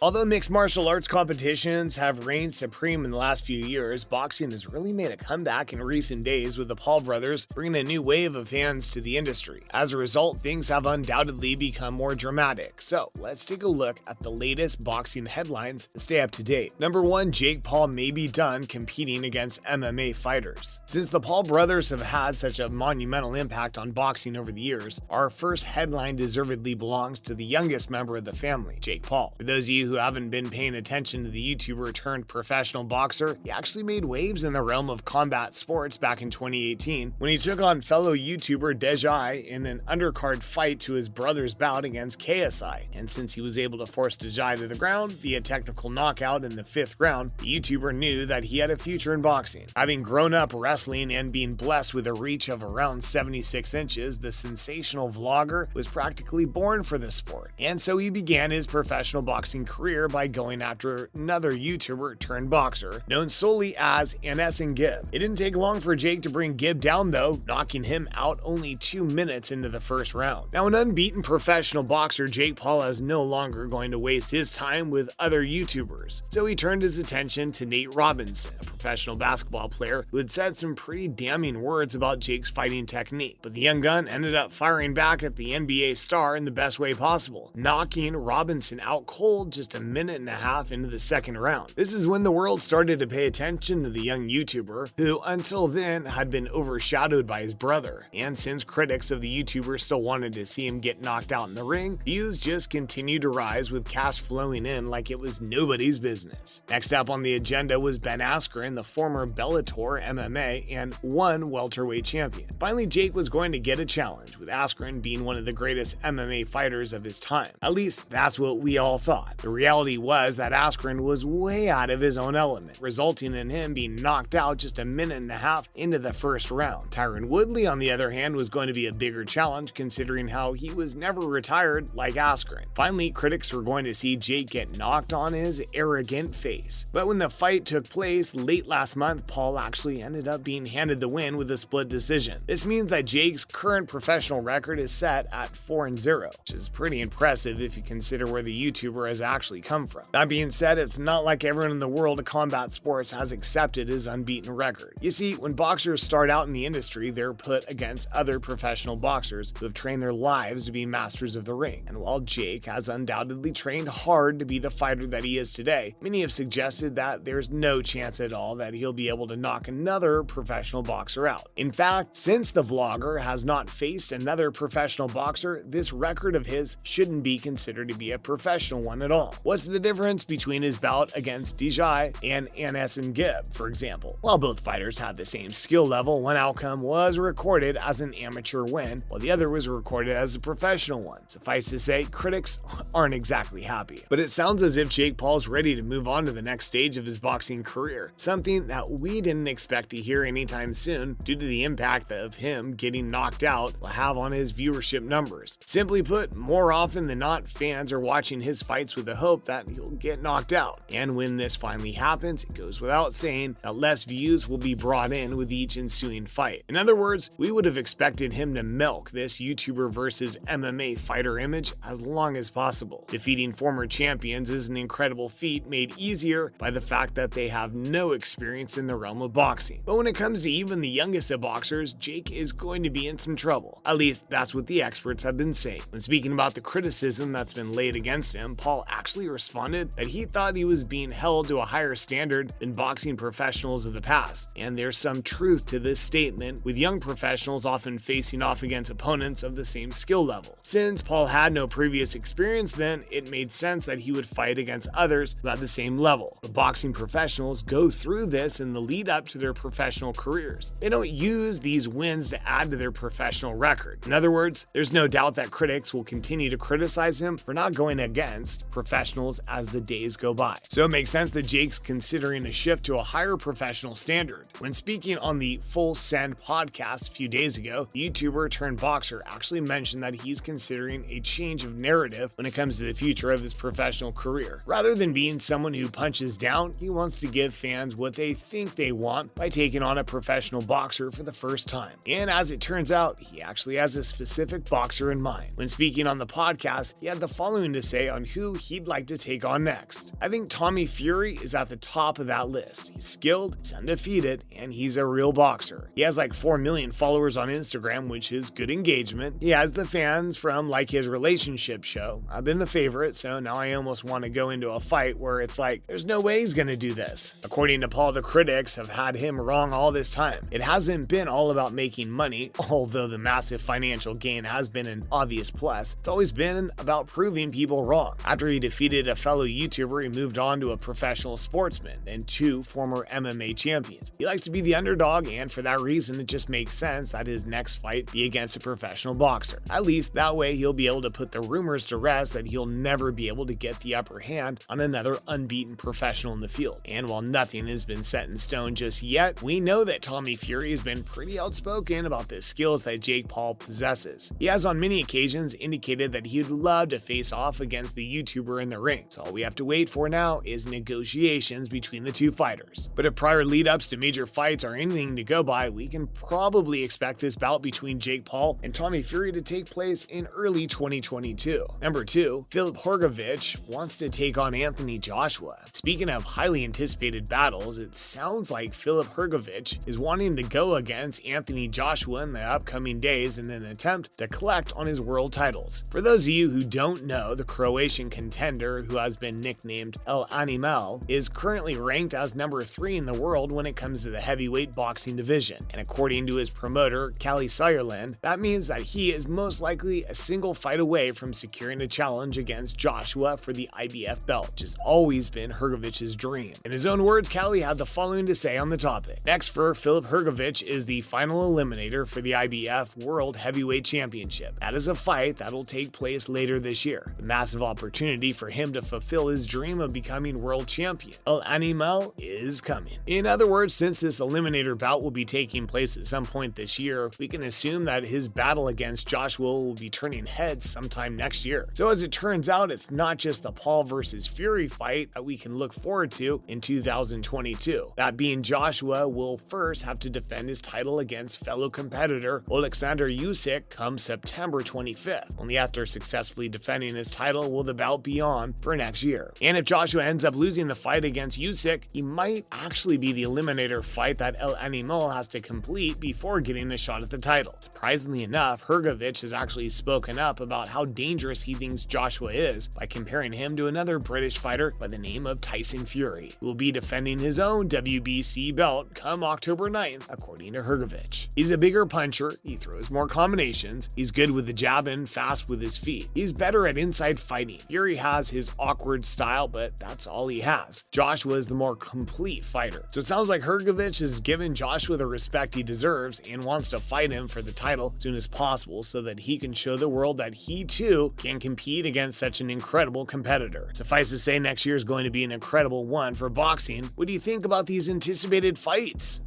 Although mixed martial arts competitions have reigned supreme in the last few years, boxing has really made a comeback in recent days, with the Paul brothers bringing a new wave of fans to the industry. As a result, things have undoubtedly become more dramatic. So let's take a look at the latest boxing headlines to stay up to date. Number 1, Jake Paul may be done competing against MMA fighters. Since the Paul brothers have had such a monumental impact on boxing over the years, our first headline deservedly belongs to the youngest member of the family, Jake Paul. For those of you who haven't been paying attention to the YouTuber turned professional boxer, he actually made waves in the realm of combat sports back in 2018 when he took on fellow YouTuber Dejai in an undercard fight to his brother's bout against KSI. And since he was able to force Dejai to the ground via technical knockout in the 5th round, the YouTuber knew that he had a future in boxing. Having grown up wrestling and being blessed with a reach of around 76 inches, the sensational vlogger was practically born for the sport. And so he began his professional boxing career by going after another YouTuber turned boxer known solely as Askren. It didn't take long for Jake to bring Gibb down though, knocking him out only 2 minutes into the first round. Now, an unbeaten professional boxer, Jake Paul is no longer going to waste his time with other YouTubers, so he turned his attention to Nate Robinson, a professional basketball player who had said some pretty damning words about Jake's fighting technique. But the young gun ended up firing back at the NBA star in the best way possible, knocking Robinson out cold just a minute and a half into the second round. This is when the world started to pay attention to the young YouTuber, who until then had been overshadowed by his brother. And since critics of the YouTuber still wanted to see him get knocked out in the ring, views just continued to rise, with cash flowing in like it was nobody's business. Next up on the agenda was Ben Askren, the former Bellator MMA and one welterweight champion. Finally, Jake was going to get a challenge, with Askren being one of the greatest MMA fighters of his time. At least that's what we all thought. The reality was that Askren was way out of his own element, resulting in him being knocked out just a minute and a half into the first round. Tyron Woodley, on the other hand, was going to be a bigger challenge, considering how he was never retired like Askren. Finally, critics were going to see Jake get knocked on his arrogant face. But when the fight took place late last month, Paul actually ended up being handed the win with a split decision. This means that Jake's current professional record is set at 4-0, which is pretty impressive if you consider where the YouTuber has actually come from. That being said, it's not like everyone in the world of combat sports has accepted his unbeaten record. You see, when boxers start out in the industry, they're put against other professional boxers who have trained their lives to be masters of the ring. And while Jake has undoubtedly trained hard to be the fighter that he is today, many have suggested that there's no chance at all that he'll be able to knock another professional boxer out. In fact, since the vlogger has not faced another professional boxer, this record of his shouldn't be considered to be a professional one at all. What's the difference between his bout against Dejai and Askren Gibb, for example? While both fighters had the same skill level, one outcome was recorded as an amateur win, while the other was recorded as a professional one. Suffice to say, critics aren't exactly happy. But it sounds as if Jake Paul's ready to move on to the next stage of his boxing career, something that we didn't expect to hear anytime soon due to the impact of him getting knocked out will have on his viewership numbers. Simply put, more often than not, fans are watching his fights with the hope that he'll get knocked out. And when this finally happens, it goes without saying that less views will be brought in with each ensuing fight. In other words, we would have expected him to milk this YouTuber versus MMA fighter image as long as possible. Defeating former champions is an incredible feat made easier by the fact that they have no experience in the realm of boxing. But when it comes to even the youngest of boxers, Jake is going to be in some trouble. At least that's what the experts have been saying. When speaking about the criticism that's been laid against him, Paul actually responded that he thought he was being held to a higher standard than boxing professionals of the past. And there's some truth to this statement, with young professionals often facing off against opponents of the same skill level. Since Paul had no previous experience, then it made sense that he would fight against others at the same level. But boxing professionals go through this in the lead up to their professional careers. They don't use these wins to add to their professional record. In other words, there's no doubt that critics will continue to criticize him for not going against professionals as the days go by. So it makes sense that Jake's considering a shift to a higher professional standard. When speaking on the Full Send podcast a few days ago, the YouTuber turned boxer actually mentioned that he's considering a change of narrative when it comes to the future of his professional career. Rather than being someone who punches down, he wants to give fans what they think they want by taking on a professional boxer for the first time. And as it turns out, he actually has a specific boxer in mind. When speaking on the podcast, he had the following to say on who he'd he'd like to take on next. I think Tommy Fury is at the top of that list. He's skilled, he's undefeated, and he's a real boxer. He has like 4 million followers on Instagram, which is good engagement. He has the fans from like his relationship show. I've been the favorite, so now I almost want to go into a fight where it's like, there's no way he's gonna do this. According to Paul, the critics have had him wrong all this time. It hasn't been all about making money, although the massive financial gain has been an obvious plus. It's always been about proving people wrong. After he defeated a fellow YouTuber, he moved on to a professional sportsman and 2 former MMA champions. He likes to be the underdog, and for that reason, it just makes sense that his next fight be against a professional boxer. At least that way he'll be able to put the rumors to rest that he'll never be able to get the upper hand on another unbeaten professional in the field. And while nothing has been set in stone just yet, we know that Tommy Fury has been pretty outspoken about the skills that Jake Paul possesses. He has on many occasions indicated that he'd love to face off against the YouTuber in the ring. So all we have to wait for now is negotiations between the two fighters. But if prior lead-ups to major fights are anything to go by, we can probably expect this bout between Jake Paul and Tommy Fury to take place in early 2022. Number 2, Philip Horgovich wants to take on Anthony Joshua. Speaking of highly anticipated battles, it sounds like Philip Horgovich is wanting to go against Anthony Joshua in the upcoming days in an attempt to collect on his world titles. For those of you who don't know, the Croatian contender, who has been nicknamed El Animal, is currently ranked as number 3 in the world when it comes to the heavyweight boxing division. And according to his promoter, Cali Sutherland, that means that he is most likely a single fight away from securing a challenge against Joshua for the IBF belt, which has always been Horgovich's dream. In his own words, Cali had the following to say on the topic. Next for Philip Horgovich is the final eliminator for the IBF World Heavyweight Championship. That is a fight that'll take place later this year. A massive opportunity for him to fulfill his dream of becoming world champion. El Animal is coming. In other words, since this eliminator bout will be taking place at some point this year, we can assume that his battle against Joshua will be turning heads sometime next year. So as it turns out, it's not just the Paul versus Fury fight that we can look forward to in 2022. That being, Joshua will first have to defend his title against fellow competitor Alexander Usyk come September 25th. Only after successfully defending his title will the bout be on for next year. And if Joshua ends up losing the fight against Usyk, he might actually be the eliminator fight that El Animal has to complete before getting a shot at the title. Surprisingly enough, Horgovich has actually spoken up about how dangerous he thinks Joshua is by comparing him to another British fighter by the name of Tyson Fury, who will be defending his own WBC belt come October 9th, according to Horgovich. He's a bigger puncher, he throws more combinations, he's good with the jab and fast with his feet. He's better at inside fighting. Fury has his awkward style, but that's all he has. Joshua is the more complete fighter. So it sounds like Horgovich has given Joshua the respect he deserves and wants to fight him for the title as soon as possible so that he can show the world that he too can compete against such an incredible competitor. Suffice to say, next year is going to be an incredible one for boxing. What do you think about these anticipated fights?